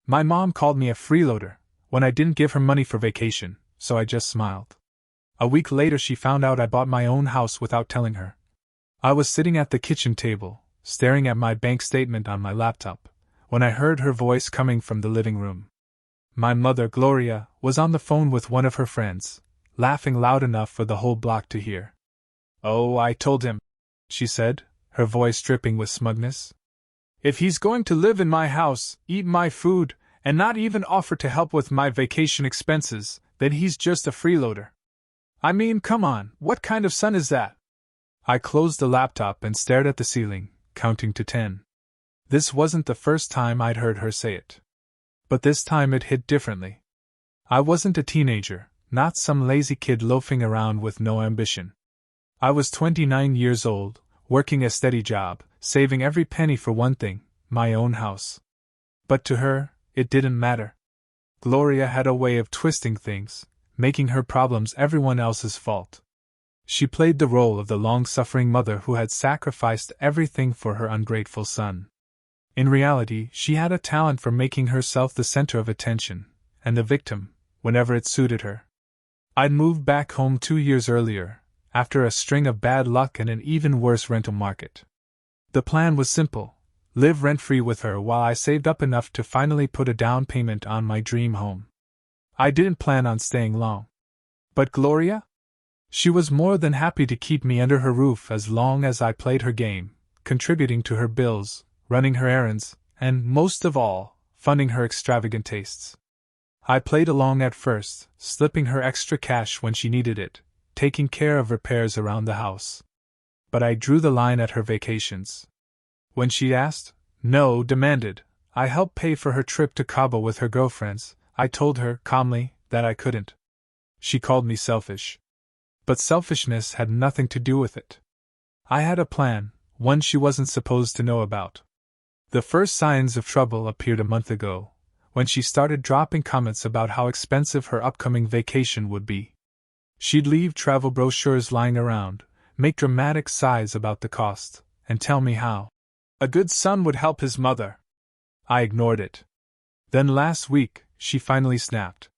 My mom called me a freeloader when I didn't give her money for vacation, so I just smiled. A week later she found out I bought my own house without telling her. I was sitting at the kitchen table, staring at my bank statement on my laptop, when I heard her voice coming from the living room. My mother, Gloria, was on the phone with one of her friends, laughing loud enough for the whole block to hear. "Oh, I told him," she said, her voice dripping with smugness. "If he's going to live in my house, eat my food, and not even offer to help with my vacation expenses, then he's just a freeloader. I mean, come on, what kind of son is that?" I closed the laptop and stared at the ceiling, counting to 10. This wasn't the first time I'd heard her say it. But this time it hit differently. I wasn't a teenager, not some lazy kid loafing around with no ambition. I was 29 years old, working a steady job, saving every penny for one thing, my own house. But to her, it didn't matter. Gloria had a way of twisting things, making her problems everyone else's fault. She played the role of the long-suffering mother who had sacrificed everything for her ungrateful son. In reality, she had a talent for making herself the center of attention, and the victim, whenever it suited her. I'd moved back home 2 years earlier, after a string of bad luck and an even worse rental market. The plan was simple: live rent-free with her while I saved up enough to finally put a down payment on my dream home. I didn't plan on staying long. But Gloria? She was more than happy to keep me under her roof as long as I played her game, contributing to her bills, running her errands, and, most of all, funding her extravagant tastes. I played along at first, slipping her extra cash when she needed it, taking care of repairs around the house. But I drew the line at her vacations. When she asked, no, demanded, I helped pay for her trip to Cabo with her girlfriends, I told her, calmly, that I couldn't. She called me selfish. But selfishness had nothing to do with it. I had a plan, one she wasn't supposed to know about. The first signs of trouble appeared a month ago, when she started dropping comments about how expensive her upcoming vacation would be. She'd leave travel brochures lying around, make dramatic sighs about the cost, and tell me how a good son would help his mother. I ignored it. Then last week, she finally snapped.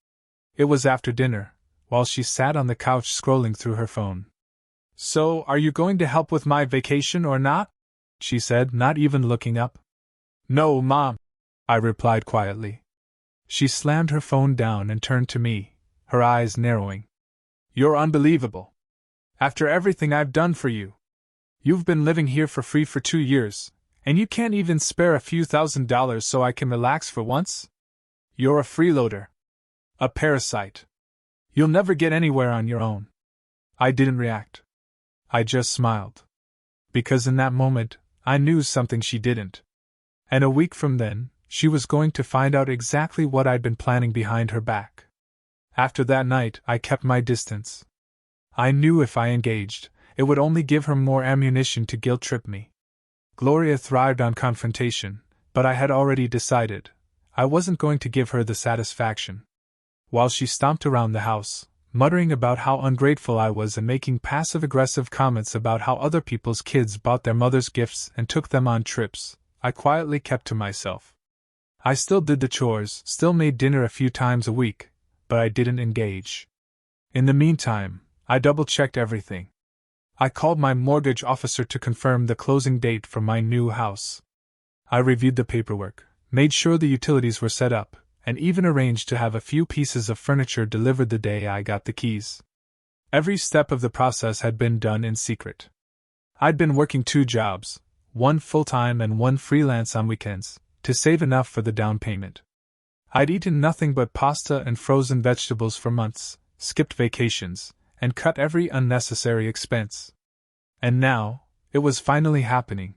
It was after dinner, while she sat on the couch scrolling through her phone. "So, are you going to help with my vacation or not?" she said, not even looking up. "No, Mom," I replied quietly. She slammed her phone down and turned to me, her eyes narrowing. "You're unbelievable. After everything I've done for you. You've been living here for free for 2 years, and you can't even spare a few $1,000s so I can relax for once? You're a freeloader. A parasite. You'll never get anywhere on your own." I didn't react. I just smiled. Because in that moment, I knew something she didn't. And a week from then, she was going to find out exactly what I'd been planning behind her back. After that night, I kept my distance. I knew if I engaged, it would only give her more ammunition to guilt-trip me. Gloria thrived on confrontation, but I had already decided I wasn't going to give her the satisfaction. While she stomped around the house, muttering about how ungrateful I was and making passive-aggressive comments about how other people's kids bought their mothers gifts and took them on trips, I quietly kept to myself. I still did the chores, still made dinner a few times a week, but I didn't engage. In the meantime, I double-checked everything. I called my mortgage officer to confirm the closing date for my new house. I reviewed the paperwork, made sure the utilities were set up, and even arranged to have a few pieces of furniture delivered the day I got the keys. Every step of the process had been done in secret. I'd been working 2 jobs, one full-time and one freelance on weekends, to save enough for the down payment. I'd eaten nothing but pasta and frozen vegetables for months, skipped vacations, and cut every unnecessary expense. And now, it was finally happening.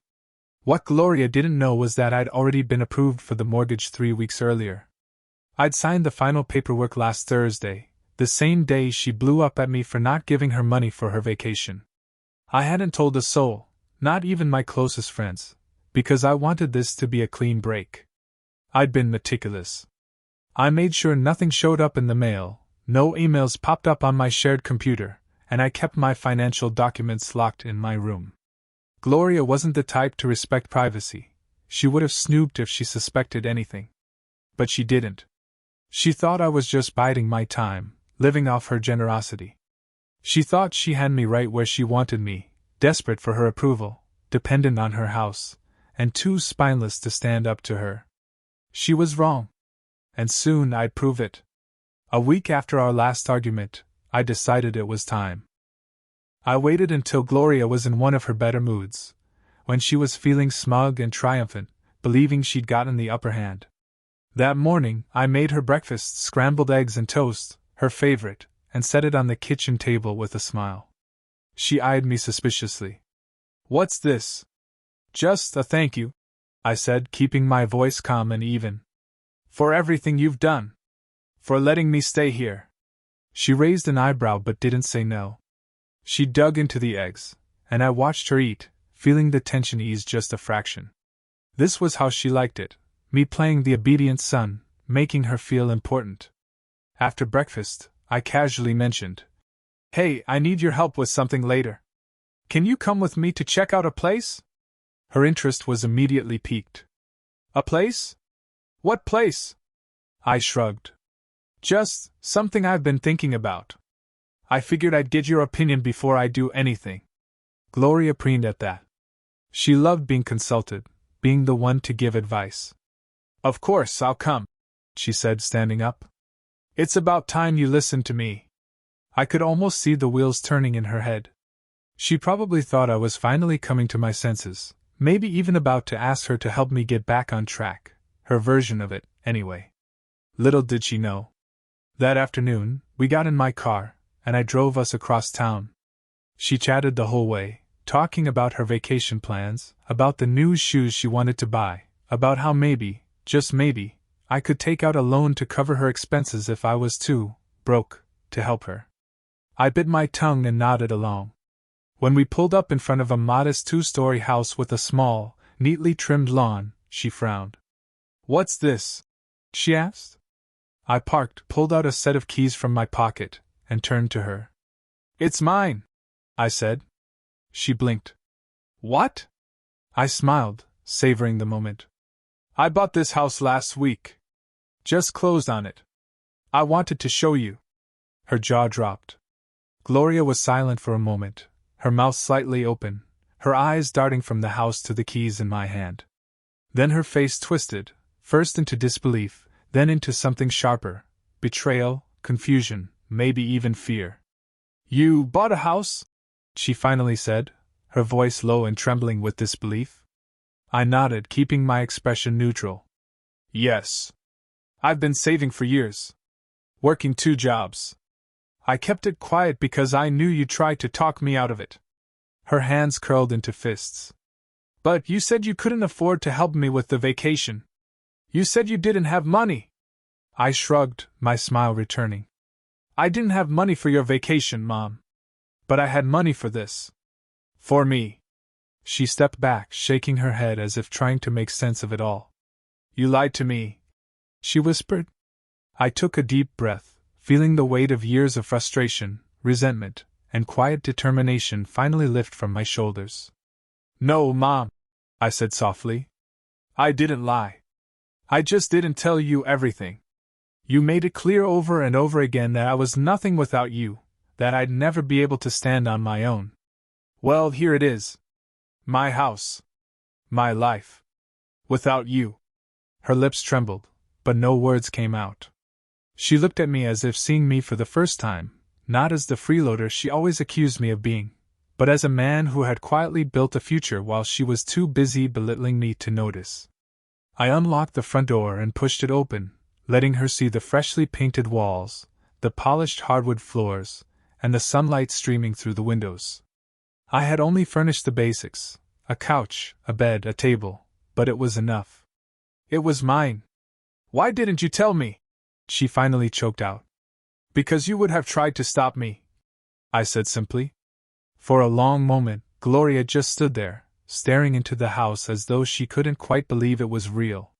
What Gloria didn't know was that I'd already been approved for the mortgage 3 weeks earlier. I'd signed the final paperwork last Thursday, the same day she blew up at me for not giving her money for her vacation. I hadn't told a soul, not even my closest friends, because I wanted this to be a clean break. I'd been meticulous. I made sure nothing showed up in the mail, no emails popped up on my shared computer, and I kept my financial documents locked in my room. Gloria wasn't the type to respect privacy. She would have snooped if she suspected anything. But she didn't. She thought I was just biding my time, living off her generosity. She thought she had me right where she wanted me, desperate for her approval, dependent on her house, and too spineless to stand up to her. She was wrong. And soon I'd prove it. A week after our last argument, I decided it was time. I waited until Gloria was in one of her better moods, when she was feeling smug and triumphant, believing she'd gotten the upper hand. That morning, I made her breakfast, scrambled eggs and toast, her favorite, and set it on the kitchen table with a smile. She eyed me suspiciously. "What's this?" "Just a thank you," I said, keeping my voice calm and even. "For everything you've done. For letting me stay here." She raised an eyebrow but didn't say no. She dug into the eggs, and I watched her eat, feeling the tension ease just a fraction. This was how she liked it, me playing the obedient son, making her feel important. After breakfast, I casually mentioned, "Hey, I need your help with something later. Can you come with me to check out a place?" Her interest was immediately piqued. "A place? What place?" I shrugged. "Just something I've been thinking about. I figured I'd get your opinion before I do anything." Gloria preened at that. She loved being consulted, being the one to give advice. "Of course I'll come," she said, standing up. "It's about time you listened to me." I could almost see the wheels turning in her head. She probably thought I was finally coming to my senses, maybe even about to ask her to help me get back on track, her version of it, anyway. Little did she know. That afternoon, we got in my car, and I drove us across town. She chatted the whole way, talking about her vacation plans, about the new shoes she wanted to buy, about how maybe, just maybe, I could take out a loan to cover her expenses if I was too broke to help her. I bit my tongue and nodded along. When we pulled up in front of a modest 2-story house with a small, neatly trimmed lawn, she frowned. "What's this?" she asked. I parked, pulled out a set of keys from my pocket, and turned to her. "It's mine," I said. She blinked. "What?" I smiled, savoring the moment. "I bought this house last week. Just closed on it. I wanted to show you." Her jaw dropped. Gloria was silent for a moment, her mouth slightly open, her eyes darting from the house to the keys in my hand. Then her face twisted, first into disbelief, then into something sharper, betrayal, confusion, maybe even fear. "You bought a house?" she finally said, her voice low and trembling with disbelief. I nodded, keeping my expression neutral. "Yes. I've been saving for years. Working 2 jobs. I kept it quiet because I knew you'd try to talk me out of it." Her hands curled into fists. "But you said you couldn't afford to help me with the vacation. You said you didn't have money." I shrugged, my smile returning. "I didn't have money for your vacation, Mom. But I had money for this. For me." She stepped back, shaking her head as if trying to make sense of it all. "You lied to me," she whispered. I took a deep breath, feeling the weight of years of frustration, resentment, and quiet determination finally lift from my shoulders. "No, Mom," I said softly. "I didn't lie. I just didn't tell you everything. You made it clear over and over again that I was nothing without you, that I'd never be able to stand on my own. Well, here it is. My house. My life. Without you." Her lips trembled, but no words came out. She looked at me as if seeing me for the first time, not as the freeloader she always accused me of being, but as a man who had quietly built a future while she was too busy belittling me to notice. I unlocked the front door and pushed it open, letting her see the freshly painted walls, the polished hardwood floors, and the sunlight streaming through the windows. I had only furnished the basics, a couch, a bed, a table, but it was enough. "It was mine. Why didn't you tell me?" she finally choked out. "Because you would have tried to stop me," I said simply. For a long moment, Gloria just stood there, staring into the house as though she couldn't quite believe it was real.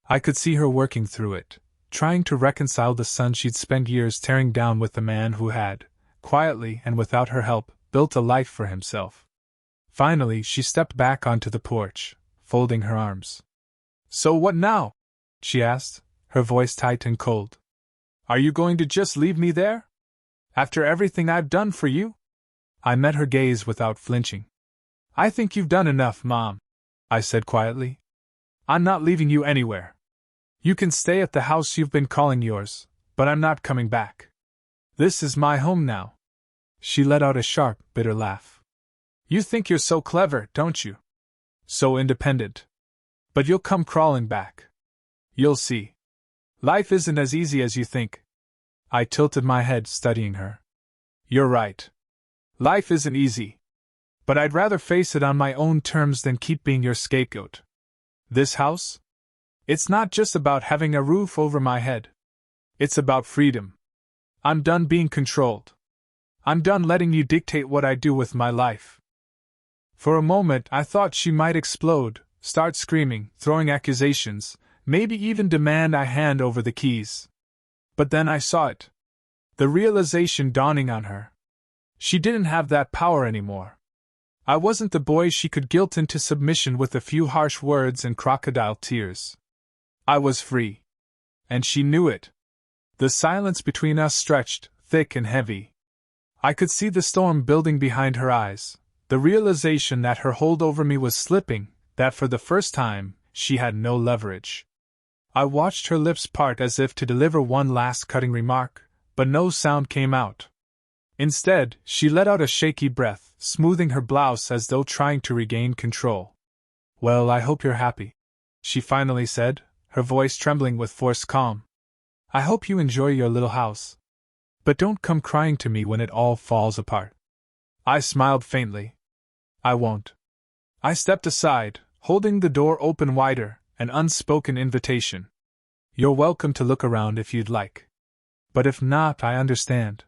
I could see her working through it, trying to reconcile the son she'd spent years tearing down with the man who had, quietly and without her help, built a life for himself. Finally, she stepped back onto the porch, folding her arms. "So what now?" she asked, her voice tight and cold. Are you going to just leave me there? After everything I've done for you? I met her gaze without flinching. I think you've done enough, Mom, I said quietly. I'm not leaving you anywhere. You can stay at the house you've been calling yours, but I'm not coming back. This is my home now. She let out a sharp, bitter laugh. You think you're so clever, don't you? So independent. But you'll come crawling back. You'll see. Life isn't as easy as you think. I tilted my head, studying her. You're right. Life isn't easy. But I'd rather face it on my own terms than keep being your scapegoat. This house? It's not just about having a roof over my head. It's about freedom. I'm done being controlled. I'm done letting you dictate what I do with my life. For a moment I thought she might explode, start screaming, throwing accusations, maybe even demand I hand over the keys. But then I saw it. The realization dawning on her. She didn't have that power anymore. I wasn't the boy she could guilt into submission with a few harsh words and crocodile tears. I was free. And she knew it. The silence between us stretched, thick and heavy. I could see the storm building behind her eyes, the realization that her hold over me was slipping, that for the first time, she had no leverage. I watched her lips part as if to deliver one last cutting remark, but no sound came out. Instead, she let out a shaky breath, smoothing her blouse as though trying to regain control. Well, I hope you're happy, she finally said, her voice trembling with forced calm. I hope you enjoy your little house. But don't come crying to me when it all falls apart. I smiled faintly. I won't. I stepped aside, holding the door open wider, an unspoken invitation. You're welcome to look around if you'd like. But if not, I understand.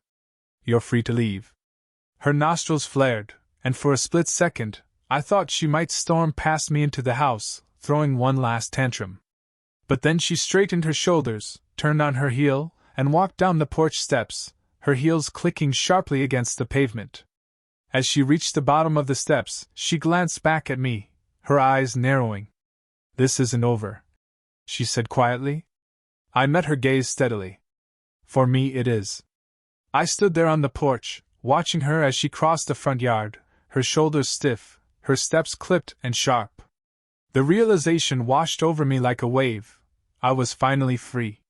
You're free to leave. Her nostrils flared, and for a split second, I thought she might storm past me into the house, throwing one last tantrum. But then she straightened her shoulders, turned on her heel, and walked down the porch steps, her heels clicking sharply against the pavement. As she reached the bottom of the steps, she glanced back at me, her eyes narrowing. This isn't over, she said quietly. I met her gaze steadily. For me it is. I stood there on the porch, watching her as she crossed the front yard, her shoulders stiff, her steps clipped and sharp. The realization washed over me like a wave. I was finally free.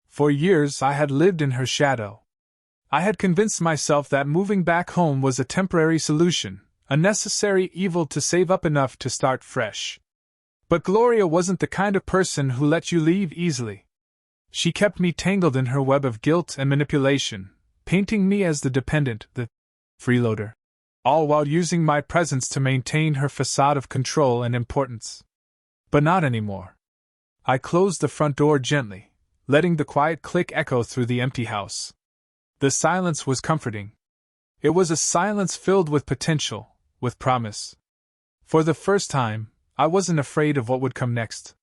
For years I had lived in her shadow. I had convinced myself that moving back home was a temporary solution, a necessary evil to save up enough to start fresh. But Gloria wasn't the kind of person who let you leave easily. She kept me tangled in her web of guilt and manipulation, painting me as the dependent, the freeloader, all while using my presence to maintain her facade of control and importance. But not anymore. I closed the front door gently, letting the quiet click echo through the empty house. The silence was comforting. It was a silence filled with potential, with promise. For the first time, I wasn't afraid of what would come next.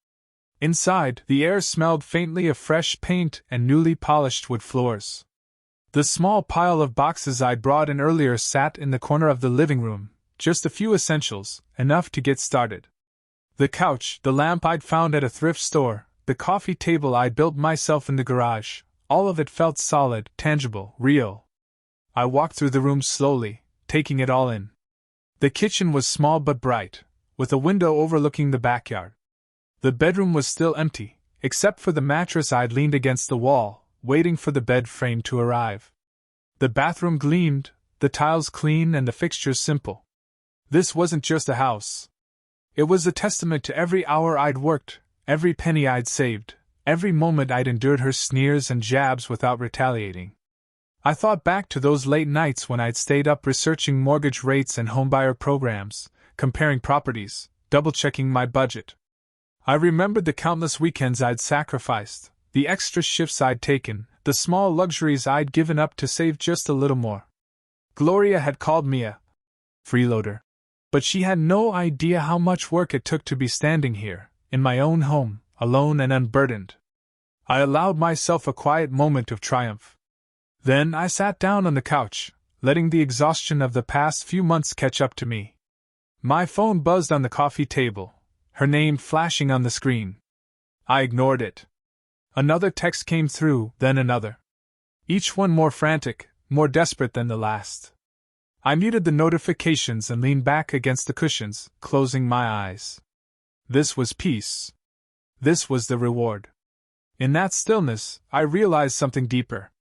Inside, the air smelled faintly of fresh paint and newly polished wood floors. The small pile of boxes I'd brought in earlier sat in the corner of the living room, just a few essentials, enough to get started. The couch, the lamp I'd found at a thrift store, the coffee table I'd built myself in the garage, all of it felt solid, tangible, real. I walked through the room slowly, taking it all in. The kitchen was small but bright, with a window overlooking the backyard. The bedroom was still empty, except for the mattress I'd leaned against the wall, waiting for the bed frame to arrive. The bathroom gleamed, the tiles clean and the fixtures simple. This wasn't just a house. It was a testament to every hour I'd worked, every penny I'd saved, every moment I'd endured her sneers and jabs without retaliating. I thought back to those late nights when I'd stayed up researching mortgage rates and homebuyer programs, comparing properties, double-checking my budget. I remembered the countless weekends I'd sacrificed, the extra shifts I'd taken, the small luxuries I'd given up to save just a little more. Gloria had called me a freeloader, but she had no idea how much work it took to be standing here, in my own home, alone and unburdened. I allowed myself a quiet moment of triumph. Then I sat down on the couch, letting the exhaustion of the past few months catch up to me. My phone buzzed on the coffee table, her name flashing on the screen. I ignored it. Another text came through, then another. Each one more frantic, more desperate than the last. I muted the notifications and leaned back against the cushions, closing my eyes. This was peace. This was the reward. In that stillness, I realized something deeper.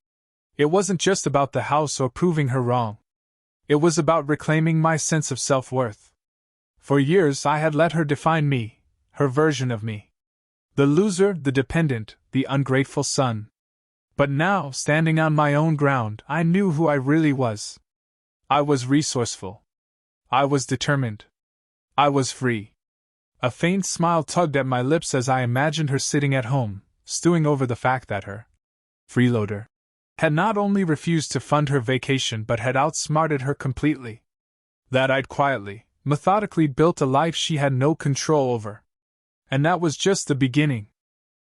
It wasn't just about the house or proving her wrong. It was about reclaiming my sense of self-worth. For years I had let her define me, her version of me. The loser, the dependent, the ungrateful son. But now, standing on my own ground, I knew who I really was. I was resourceful. I was determined. I was free. A faint smile tugged at my lips as I imagined her sitting at home, stewing over the fact that her freeloader had not only refused to fund her vacation but had outsmarted her completely. That I'd quietly, methodically built a life she had no control over. And that was just the beginning.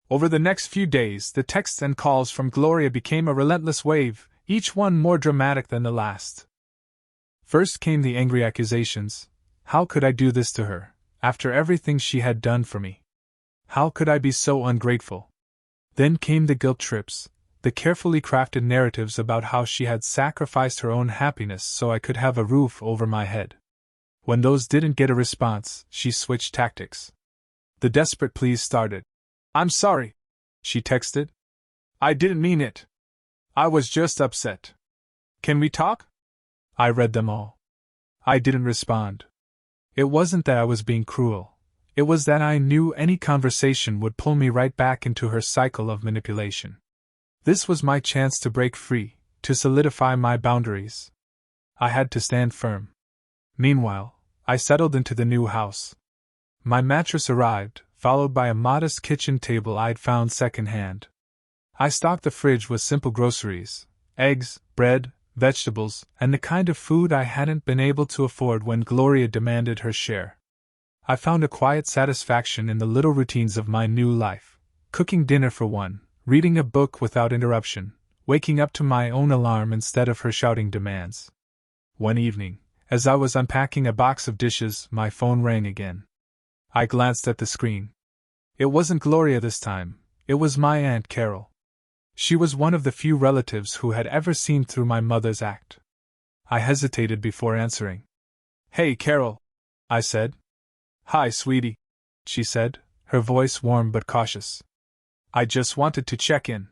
Over the next few days, the texts and calls from Gloria became a relentless wave, each one more dramatic than the last. First came the angry accusations. How could I do this to her, after everything she had done for me? How could I be so ungrateful? Then came the guilt trips, the carefully crafted narratives about how she had sacrificed her own happiness so I could have a roof over my head. When those didn't get a response, she switched tactics. The desperate pleas started. "I'm sorry," she texted. "I didn't mean it. I was just upset. Can we talk?" I read them all. I didn't respond. It wasn't that I was being cruel. It was that I knew any conversation would pull me right back into her cycle of manipulation. This was my chance to break free, to solidify my boundaries. I had to stand firm. Meanwhile, I settled into the new house. My mattress arrived, followed by a modest kitchen table I'd found secondhand. I stocked the fridge with simple groceries: eggs, bread, vegetables, and the kind of food I hadn't been able to afford when Gloria demanded her share. I found a quiet satisfaction in the little routines of my new life: cooking dinner for one, reading a book without interruption, waking up to my own alarm instead of her shouting demands. One evening, as I was unpacking a box of dishes, my phone rang again. I glanced at the screen. It wasn't Gloria this time, it was my Aunt Carol. She was one of the few relatives who had ever seen through my mother's act. I hesitated before answering. "Hey, Carol," I said. "Hi, sweetie," she said, her voice warm but cautious. "I just wanted to check in.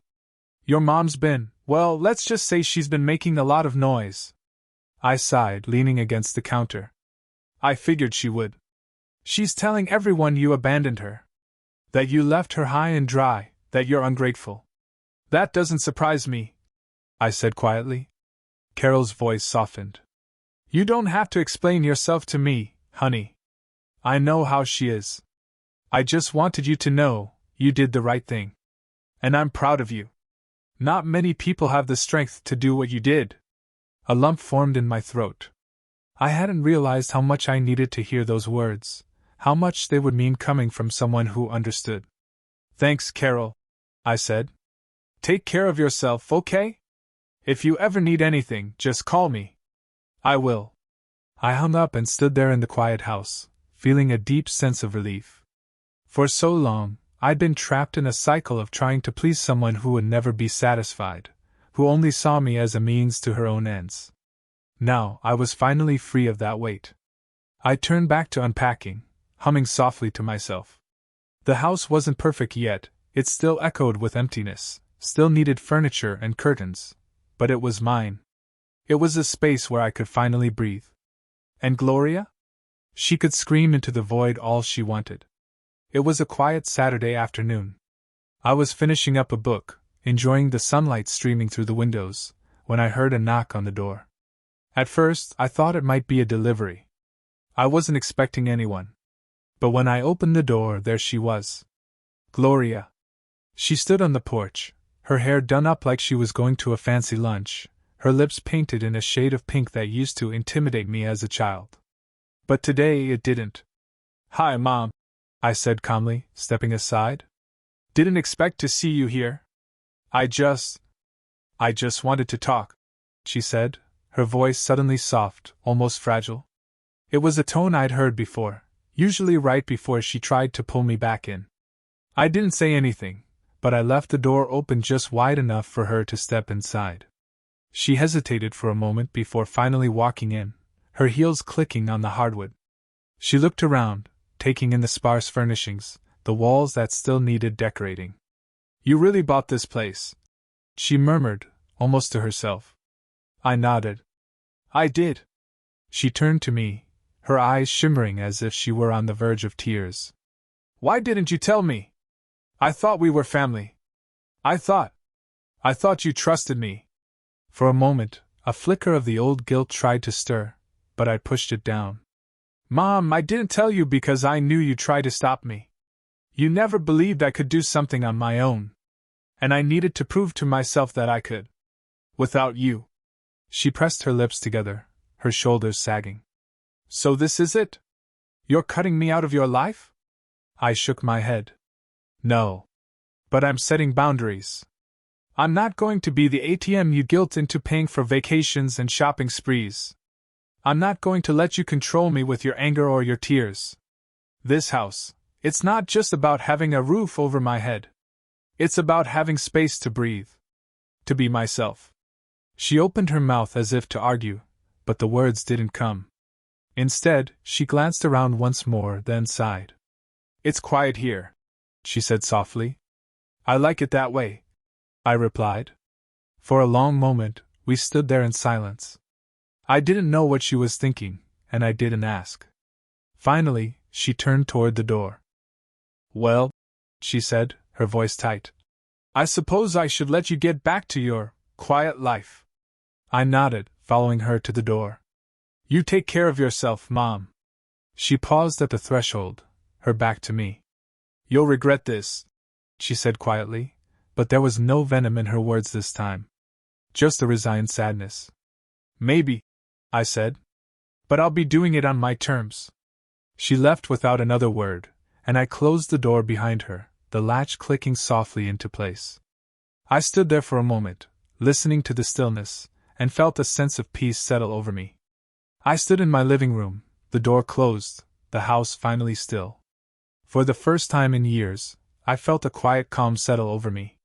Your mom's been, well, let's just say she's been making a lot of noise." I sighed, leaning against the counter. "I figured she would. She's telling everyone you abandoned her. That you left her high and dry, that you're ungrateful." "That doesn't surprise me," I said quietly. Carol's voice softened. "You don't have to explain yourself to me, honey. I know how she is. I just wanted you to know you did the right thing. And I'm proud of you. Not many people have the strength to do what you did." A lump formed in my throat. I hadn't realized how much I needed to hear those words, how much they would mean coming from someone who understood. "Thanks, Carol," I said. "Take care of yourself, okay? If you ever need anything, just call me." "I will." I hung up and stood there in the quiet house, feeling a deep sense of relief. For so long, I'd been trapped in a cycle of trying to please someone who would never be satisfied, who only saw me as a means to her own ends. Now, I was finally free of that weight. I turned back to unpacking, humming softly to myself. The house wasn't perfect yet, it still echoed with emptiness, still needed furniture and curtains, but it was mine. It was a space where I could finally breathe. And Gloria? She could scream into the void all she wanted. It was a quiet Saturday afternoon. I was finishing up a book, enjoying the sunlight streaming through the windows, when I heard a knock on the door. At first, I thought it might be a delivery. I wasn't expecting anyone. But when I opened the door, there she was. Gloria. She stood on the porch, her hair done up like she was going to a fancy lunch, her lips painted in a shade of pink that used to intimidate me as a child. But today it didn't. "Hi, Mom," I said calmly, stepping aside. "Didn't expect to see you here. I just wanted to talk," she said, her voice suddenly soft, almost fragile. It was a tone I'd heard before, usually right before she tried to pull me back in. I didn't say anything, but I left the door open just wide enough for her to step inside. She hesitated for a moment before finally walking in, her heels clicking on the hardwood. She looked around, taking in the sparse furnishings, the walls that still needed decorating. "You really bought this place?" she murmured, almost to herself. I nodded. "I did." She turned to me, her eyes shimmering as if she were on the verge of tears. "Why didn't you tell me? I thought we were family. I thought you trusted me." For a moment, a flicker of the old guilt tried to stir, but I pushed it down. "Mom, I didn't tell you because I knew you'd try to stop me. You never believed I could do something on my own. And I needed to prove to myself that I could. Without you." She pressed her lips together, her shoulders sagging. "So this is it? You're cutting me out of your life?" I shook my head. "No. But I'm setting boundaries. I'm not going to be the ATM you guilt into paying for vacations and shopping sprees. I'm not going to let you control me with your anger or your tears. This house, it's not just about having a roof over my head. It's about having space to breathe. To be myself." She opened her mouth as if to argue, but the words didn't come. Instead, she glanced around once more, then sighed. "It's quiet here," she said softly. "I like it that way," I replied. For a long moment, we stood there in silence. I didn't know what she was thinking, and I didn't ask. Finally, she turned toward the door. "Well," she said, her voice tight, "I suppose I should let you get back to your quiet life." I nodded, following her to the door. "You take care of yourself, Mom." She paused at the threshold, her back to me. "You'll regret this," she said quietly, but there was no venom in her words this time. Just a resigned sadness. "Maybe," I said. "But I'll be doing it on my terms." She left without another word, and I closed the door behind her, the latch clicking softly into place. I stood there for a moment, listening to the stillness, and felt a sense of peace settle over me. I stood in my living room, the door closed, the house finally still. For the first time in years, I felt a quiet calm settle over me.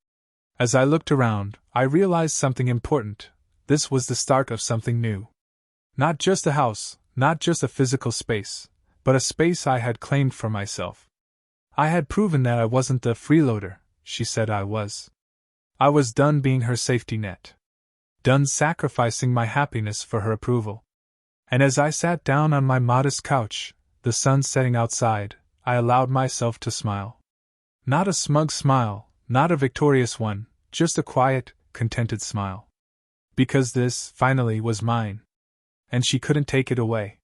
As I looked around, I realized something important. This was the start of something new. Not just a house, not just a physical space, but a space I had claimed for myself. I had proven that I wasn't the freeloader she said I was. I was done being her safety net. Done sacrificing my happiness for her approval. And as I sat down on my modest couch, the sun setting outside, I allowed myself to smile. Not a smug smile, not a victorious one, just a quiet, contented smile. Because this, finally, was mine. And she couldn't take it away.